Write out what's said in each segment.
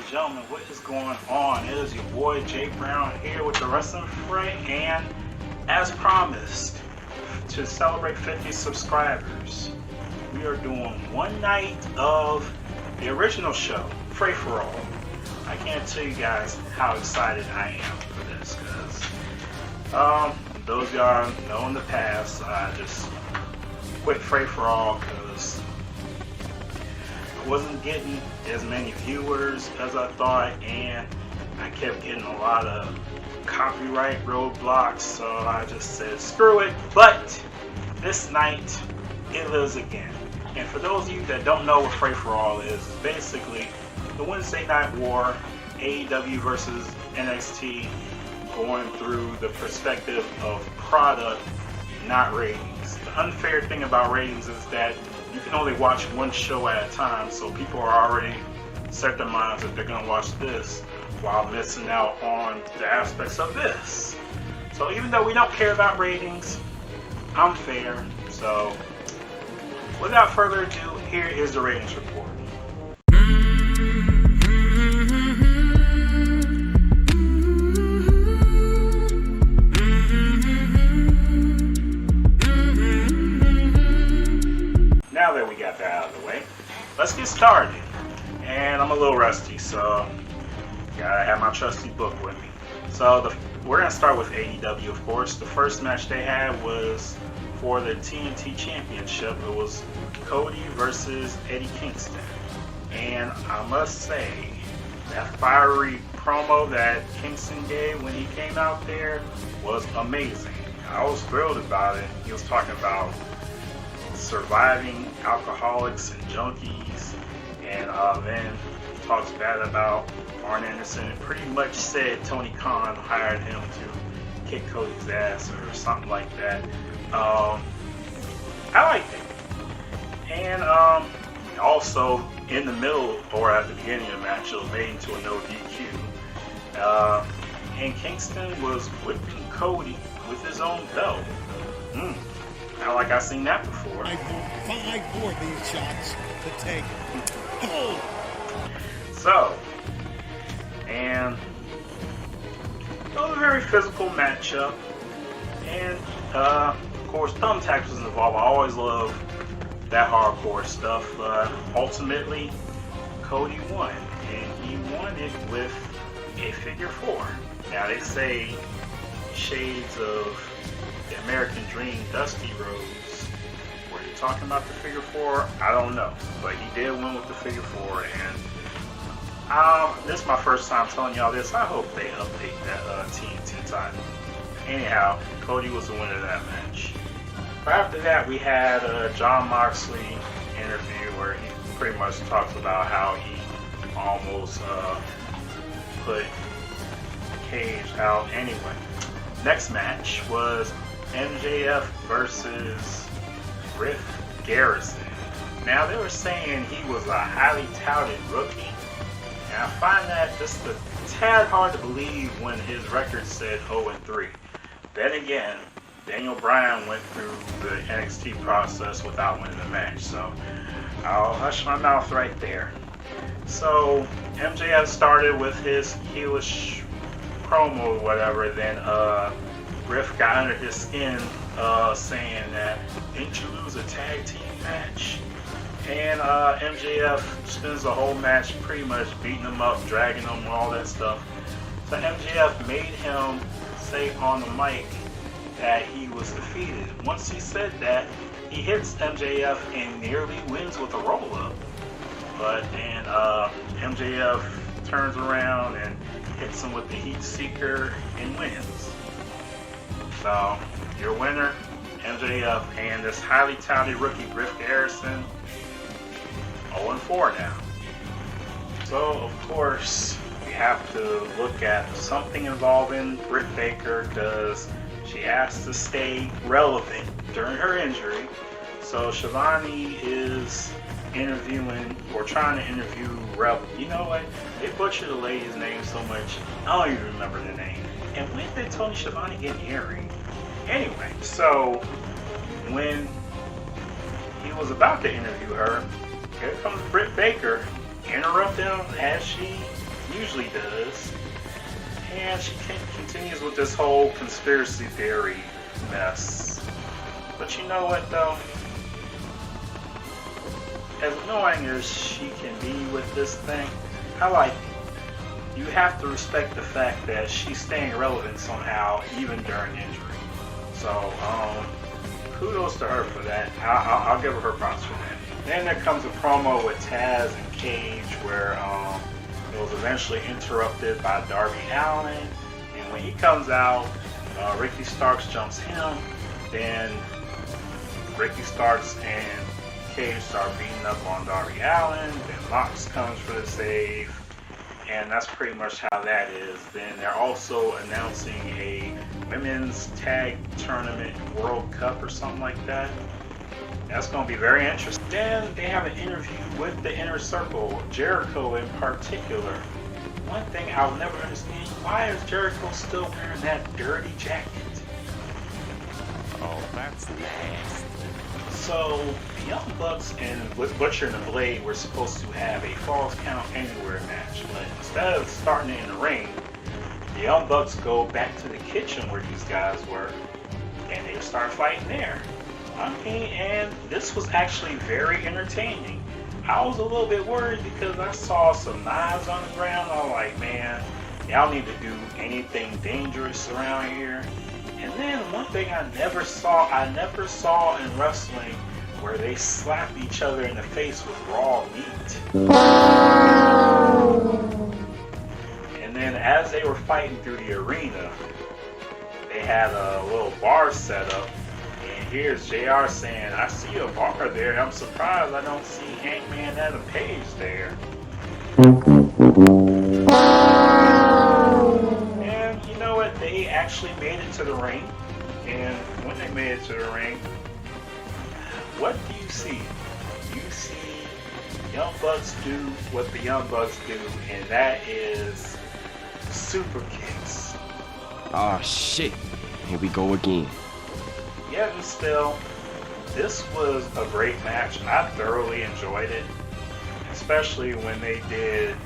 and gentlemen, what is going on? It is your boy Jay Brown here with the Wrestling Fray, and as promised, to celebrate 50 subscribers, we are doing one night of the original show, FRAY4ALL. I can't tell you guys how excited I am for this, because those of y'all know in the past, I just quit FRAY4ALL because I wasn't getting as many viewers as I thought, and I kept getting a lot of copyright roadblocks, so I just said screw it. But this night it lives again. And for those of you that don't know what FRAY4ALL is, it's basically the Wednesday Night War, AEW versus NXT, going through the perspective of product, not ratings. The unfair thing about ratings is that you can only watch one show at a time, so people are already set their minds that they're going to watch this while missing out on the aspects of this. So even though we don't care about ratings, I'm fair. So without further ado, here is the ratings report. Now that we got that out of the way, let's get started. And I'm a little rusty, so gotta have my trusty book with me. So we're gonna start with AEW, of course. The first match they had was for the TNT Championship. It was Cody versus Eddie Kingston. And I must say, that fiery promo that Kingston gave when he came out there was amazing. I was thrilled about it. He was talking about surviving alcoholics and junkies, and then talks bad about Arn Anderson and pretty much said Tony Khan hired him to kick Cody's ass or something like that. I liked it. And also in the middle or at the beginning of the match, it was made into a no DQ. And Kingston was whipping Cody with his own belt. Not like I've seen that before. I will 5 more of these shots to take. So, and it was a very physical matchup, and of course thumbtacks was involved. I always love that hardcore stuff. Ultimately, Cody won, and he won it with a figure 4. Now they say shades of the American Dream, Dusty Rhodes. Were you talking about the figure 4? I don't know, but he did win with the figure 4, and this is my first time telling y'all this. I hope they update that TNT title. Anyhow, Cody was the winner of that match. After that, we had a Jon Moxley interview where he pretty much talks about how he almost put Cage out anyway. Next match was MJF versus Griff Garrison. Now they were saying he was a highly touted rookie, and I find that just a tad hard to believe when his record said 0-3. Then again, Daniel Bryan went through the NXT process without winning the match, so I'll hush my mouth right there. So MJF started with his heelish promo or whatever, then Griff got under his skin saying that, didn't you lose a tag team match? And MJF spends the whole match pretty much beating him up, dragging him, all that stuff. So MJF made him say on the mic that he was defeated. Once he said that, he hits MJF and nearly wins with a roll-up. But then MJF turns around and hits him with the Heat Seeker and wins. So, your winner, MJF, and this highly touted rookie, Griff Garrison, 0-4 now. So, of course, we have to look at something involving Britt Baker, because she has to stay relevant during her injury. So, Shivani is interviewing, or trying to interview Rebel. You know what? They butchered the lady's name so much, I don't even remember the name. And when did Tony Schiavone get an earring? Anyway, so when he was about to interview her, here comes Britt Baker, interrupt him as she usually does. And she continues with this whole conspiracy theory mess. But you know what though? As annoying as she can be with this thing, I like it. You have to respect the fact that she's staying relevant somehow, even during injury. So, kudos to her for that. I'll give her props for that. Then there comes a promo with Taz and Cage where it was eventually interrupted by Darby Allin. And when he comes out, Ricky Starks jumps him. Then Ricky Starks and Cage start beating up on Darby Allin. Then Mox comes for the save. And that's pretty much how that is. Then they're also announcing a women's tag tournament World Cup or something like that. That's going to be very interesting. Then they have an interview with the Inner Circle, Jericho in particular. One thing I'll never understand, why is Jericho still wearing that dirty jacket? Oh, that's nasty. So, the Young Bucks and Butcher and the Blade were supposed to have a Falls Count Anywhere match, but instead of starting it in the ring, the Young Bucks go back to the kitchen where these guys were, and they start fighting there. I mean, and this was actually very entertaining. I was a little bit worried because I saw some knives on the ground. I was like, man, y'all need to do anything dangerous around here. And then one thing I never saw in wrestling where they slap each other in the face with raw meat. And then as they were fighting through the arena, they had a little bar set up. And here's JR saying, I see a bar there. I'm surprised I don't see Hangman Adam Page there. And you know what? They actually made it to the ring. And when they made it to the ring, what do you see? You see Young Bucks do what the Young Bucks do, and that is super kicks. Oh shit, here we go again. Yet and still, this was a great match, and I thoroughly enjoyed it. Especially when they did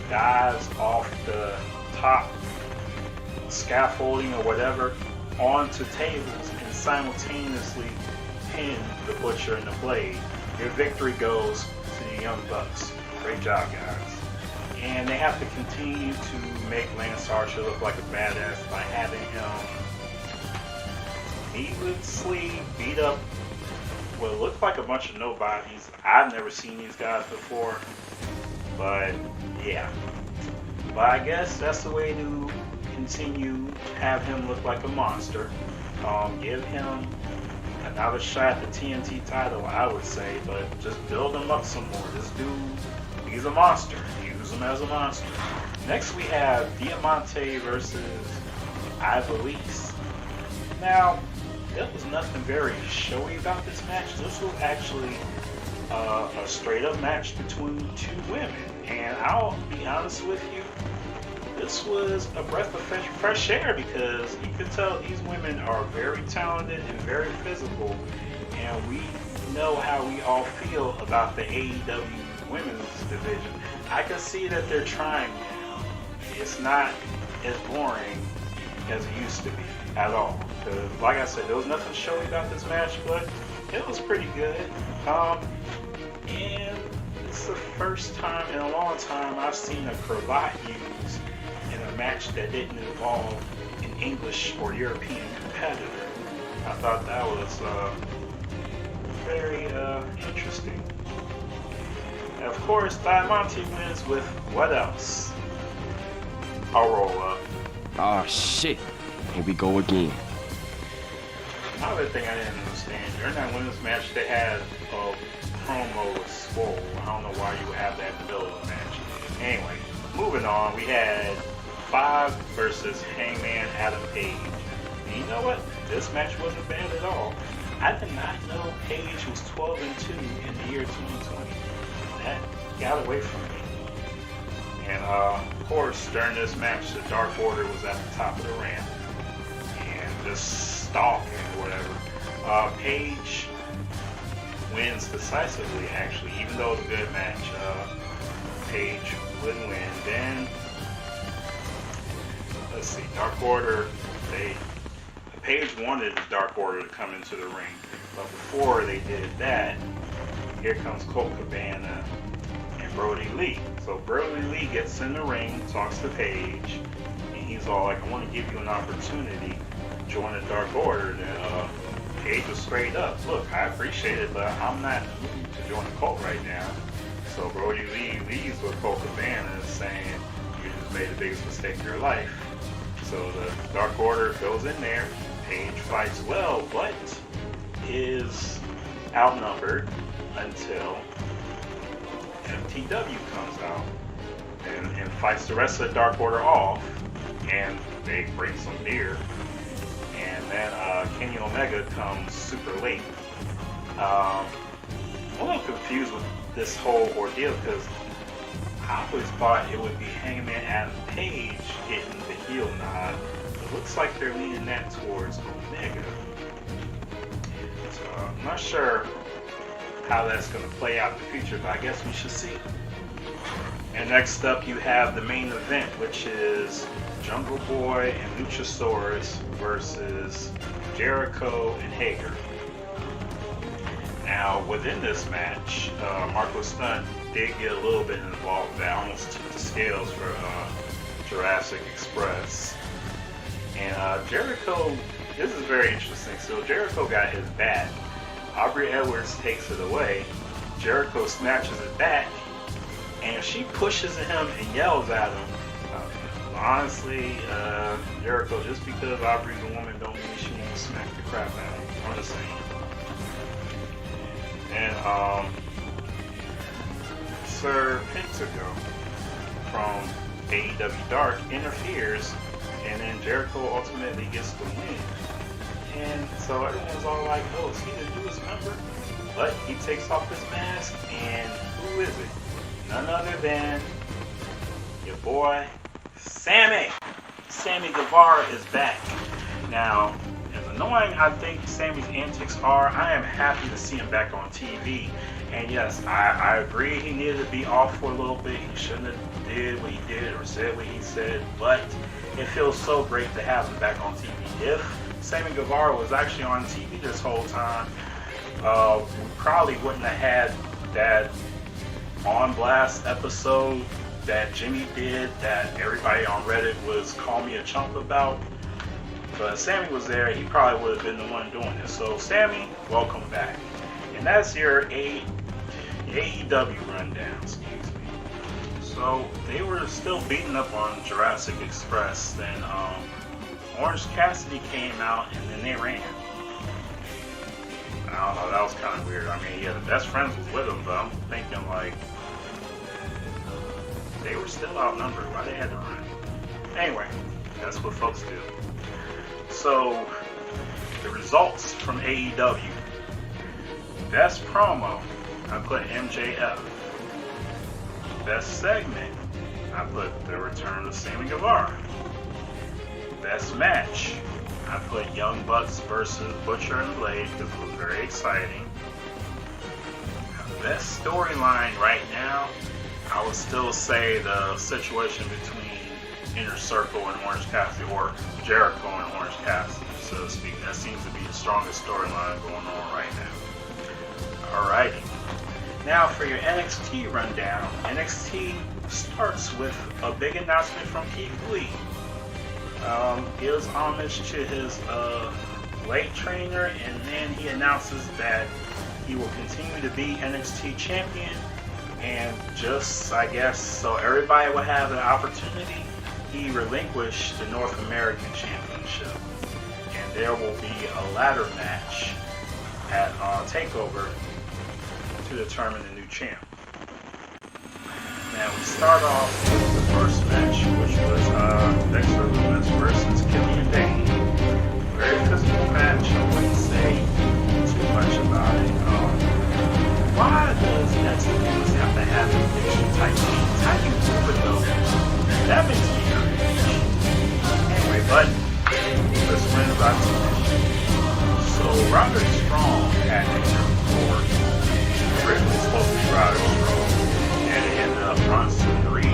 dives off the top scaffolding or whatever onto tables and simultaneously pin the Butcher and the Blade. Your victory goes to the Young Bucks. Great job, guys. And they have to continue to make Lance Archer look like a badass by having him needlessly beat up what looked like a bunch of nobodies. I've never seen these guys before, but yeah. But I guess that's the way to continue to have him look like a monster. Give him another shot at the TNT title, I would say, but just build him up some more. This dude, he's a monster. Use him as a monster. Next we have Diamante versus Ivelisse. Now, there was nothing very showy about this match. This was actually a straight up match between two women. And I'll be honest with you, this was a breath of fresh air because you can tell these women are very talented and very physical. And we know how we all feel about the AEW women's division. I can see that they're trying now. It's not as boring as it used to be at all. Because, like I said, there was nothing showy about this match, but it was pretty good. And it's the first time in a long time I've seen a cravat used in a match that didn't involve an English or European competitor. I thought that was very interesting. And of course, Diamante wins with what else? A roll up. Oh shit, here we go again. Another thing I didn't understand, during that women's match they had a promo with Swole. I don't know why you would have that in the middle of the match. Anyway, moving on, we had Five versus Hangman Adam Page. And you know what? This match wasn't bad at all. I did not know Page was 12-2 in the year 2020. That got away from me. And of course, during this match, the Dark Order was at the top of the ramp and just stalking or whatever. Page wins decisively, actually, even though it was a good match. Page wouldn't win. Then, let's see, Dark Order, Page wanted the Dark Order to come into the ring. But before they did that, here comes Colt Cabana and Brody Lee. So Brody Lee gets in the ring, talks to Page, and he's all like, I want to give you an opportunity to join the Dark Order. Then Page was straight up, look, I appreciate it, but I'm not moving to join the cult right now. So Brody Lee leaves with Colt Cabana saying, you just made the biggest mistake of your life. So the Dark Order goes in there. Page fights well, but is outnumbered until MTW comes out and fights the rest of the Dark Order off, and they bring some beer, and then Kenny Omega comes super late. I'm a little confused with this whole ordeal because I always thought it would be Hangman Adam Page getting the heel nod. It looks like they're leaning that towards Omega. So I'm not sure how that's going to play out in the future, but I guess we should see. And next up you have the main event, which is Jungle Boy and Luchasaurus versus Jericho and Hager. Now within this match, Marco Stunt did get a little bit involved. That almost tipped the scales for Jurassic Express. And Jericho, this is very interesting. So Jericho got his bat. Aubrey Edwards takes it away. Jericho snatches it back, and she pushes him and yells at him. Honestly, Jericho, just because Aubrey's a woman don't mean she ain't smack the crap out of him. I'm just saying. And Sir Pentago from AEW Dark interferes, and then Jericho ultimately gets the win. And so everyone's all like, oh, is he the newest member? But he takes off his mask, and who is it? None other than your boy, Sammy. Sammy Guevara is back. Now, as annoying I think Sammy's antics are, I am happy to see him back on TV. And yes, I agree he needed to be off for a little bit. He shouldn't have did what he did or said what he said, but it feels so great to have him back on TV. If Sammy Guevara was actually on TV this whole time, we probably wouldn't have had that On Blast episode that Jimmy did that everybody on Reddit was calling me a chump about. But Sammy was there, he probably would have been the one doing it. So Sammy, welcome back. And that's your AEW rundown, excuse me. So they were still beating up on Jurassic Express. Then Orange Cassidy came out and then they ran. I don't know, that was kind of weird. I mean, yeah, the best friends was with him, but I'm thinking like they were still outnumbered. Why they had to run? Anyway, that's what folks do. So the results from AEW. Best promo, I put MJF. Best segment, I put the return of Sammy Guevara. Best match, I put Young Bucks versus Butcher and Blade because it was very exciting. Best storyline right now, I would still say the situation between Inner Circle and Orange Cassidy, or Jericho and Orange Cassidy, so to speak. That seems to be the strongest storyline going on right now. Alrighty. Now for your NXT rundown. NXT starts with a big announcement from Keith Lee. Gives homage to his late trainer, and then he announces that he will continue to be NXT champion, and just, I guess, so everybody will have an opportunity, he relinquished the North American Championship, and there will be a ladder match at TakeOver to determine the new champ. Now we start off with the first match, which was Dexter Lumis versus Killian Dane. Very physical match. I wouldn't say too much about it. Why does Dexter Lumis have to have an addiction type team? How do you prove it though? That makes me curious. Anyway, but let's win about submission. So Roderick Strong had Dexter before. Originally supposed to be Roderick Strong, and it ended up Bronson Reed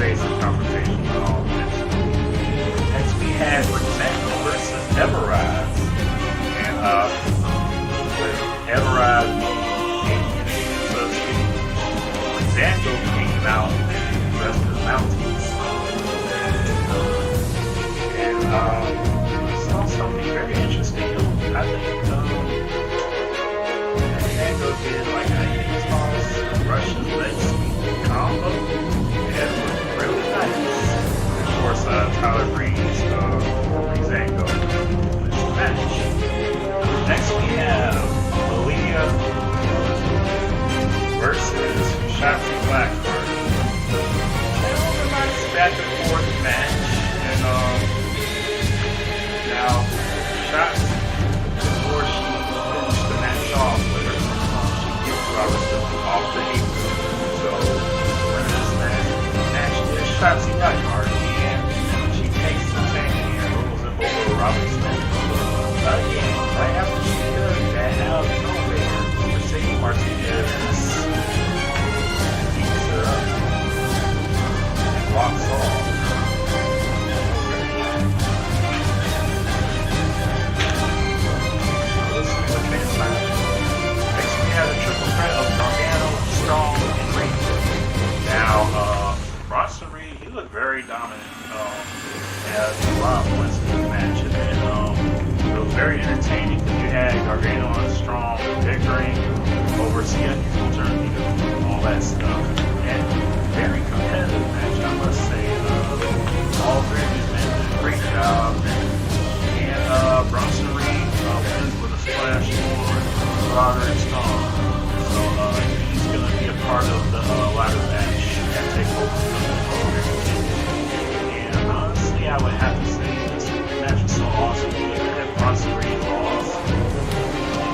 basic confrontation with all this. Next we had Zango versus Everrise. And with Everrise Zango came out dressed as Mounties. And saw something very interesting. I think Zango did like a hip-toss Russian leg sweep combo. And it was really nice. And of course, Tyler Breeze for Zango in this match. Next we have Aaliyah versus Shotzi Blackheart. It was a nice back and forth match. And now Shotzi, before she finished the match off with her, she gets Robert off the apron. So when this match is Shotzi Blackheart, and she takes the tank and rolls it over Robert Smith. Again, right after she does that, out of nowhere, Mercedes Martinez beats her up and walks off. This is a fast match. Next we have the triple threat of Gargano, Strong, and Reed. Now, Bronson Reed, he looked very dominant at a lot of points in this match. And then, it was very entertaining because you had Gargano and Strong bickering over CF's turn, all that stuff. And very competitive match, I must say. All three of these men did a great job. And Bronson Reed wins with a splash on Roderick Strong. So he's going to be a part of the ladder match at TakeOver. And honestly, I would have to say this match was so awesome. Even if Bronson Reed lost,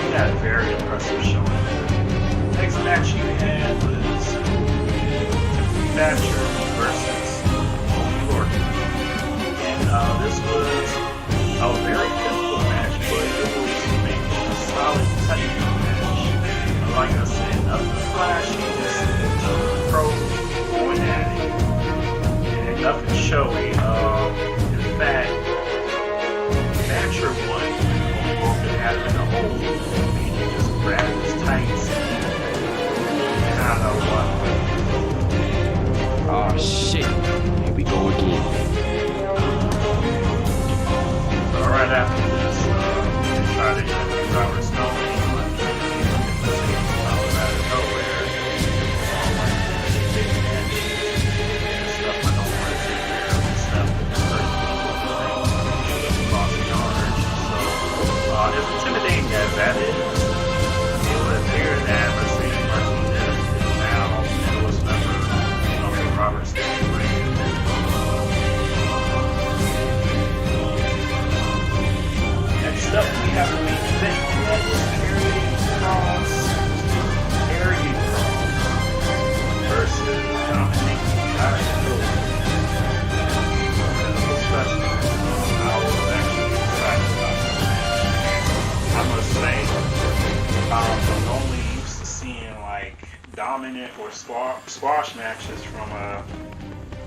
he had a very impressive showing. Next match you had was Thatcher versus New York. And this was a very physical match, but it was maybe a solid tight match. Like I said, nothing flashy, just pro going at it. And nothing showy. In fact, Thatcher won when both had him in a hole. And he just grabbed his tights and kind of what? Oh shit. Here we go again. So right after this, they tried to hit Robert Stone, but out of nowhere. Big match and stuff. I don't want to take care of and stuff. Lost the yards. So as intimidating as that is, it would appear that Mercedes Martinez is now the newest member of the Robert Stone ring. Next up, we have the main event. That was Karrion Kross versus Dominic Dijakovic. I was actually excited about this match. I must say, I'm only used to seeing like dominant or squash matches from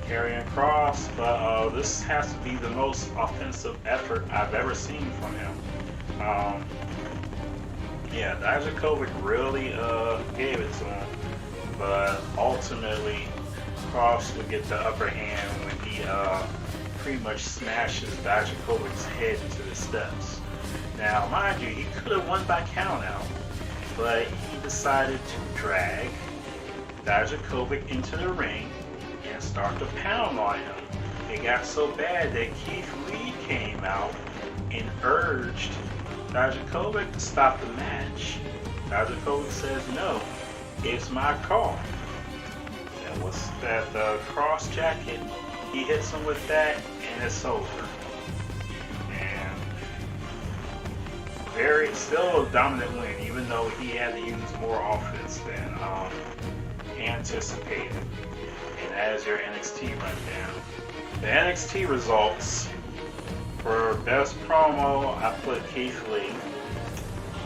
Karrion Kross, but this has to be the most offensive effort I've ever seen from him. Yeah, Dijakovic really gave it to him, but ultimately Kross would get the upper hand when he pretty much smashes Dijakovic's head into the steps. Now, mind you, he could have won by countout, but he decided to drag Dijakovic into the ring and start to pound on him. It got so bad that Keith Lee came out and urged Dijakovic to stop the match. Dijakovic says, no, it's my call. That was that cross jacket. He hits him with that and it's over. And still a dominant win, even though he had to use more offense than anticipated. And that is your NXT rundown. The NXT results: for best promo, I put Keith Lee.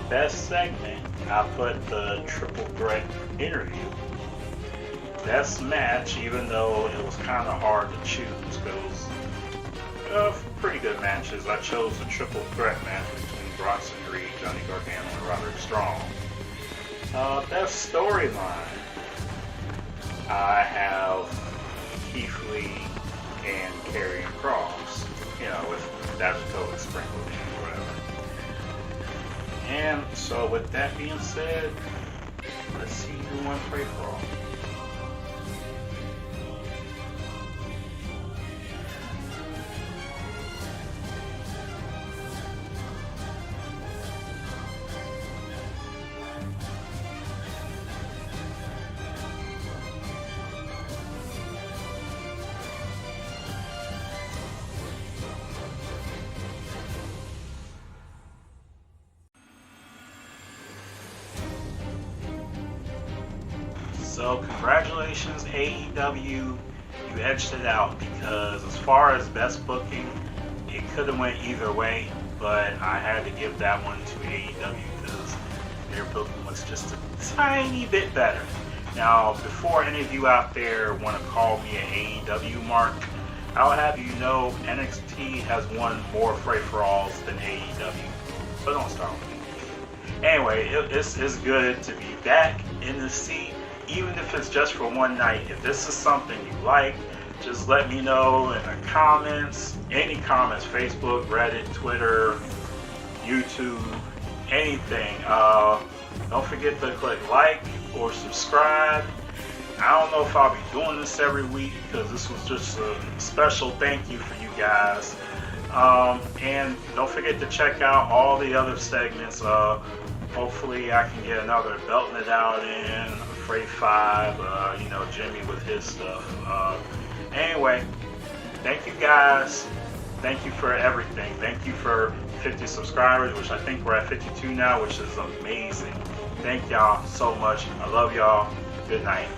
Best segment, I put the Triple Threat interview. best match, even though it was kind of hard to choose because pretty good matches. I chose a triple threat match between Bronson Reed, Johnny Gargano, and Roderick Strong. Best storyline, I have Keith Lee and Karrion Kross, with Dakota's sprinkled in or whatever. And so with that being said, let's see who won Fray for All. So congratulations AEW, you edged it out, because as far as best booking, it could have went either way, but I had to give that one to AEW because their booking was just a tiny bit better. Now, before any of you out there want to call me an AEW mark, I'll have you know NXT has won more Free-for-alls than AEW, so don't start with me. Anyway, it's good to be back in the seat. Even if it's just for one night, if this is something you like, just let me know in the comments. Any comments, Facebook, Reddit, Twitter, YouTube, anything. Don't forget to click like or subscribe. I don't know if I'll be doing this every week because this was just a special thank you for you guys. And don't forget to check out all the other segments. Hopefully I can get another Belting It Out in, Fray 5, Jimmy with his stuff. Anyway, thank you guys. Thank you for everything. Thank you for 50 subscribers, which I think we're at 52 now, which is amazing. Thank y'all so much. I love y'all. Good night.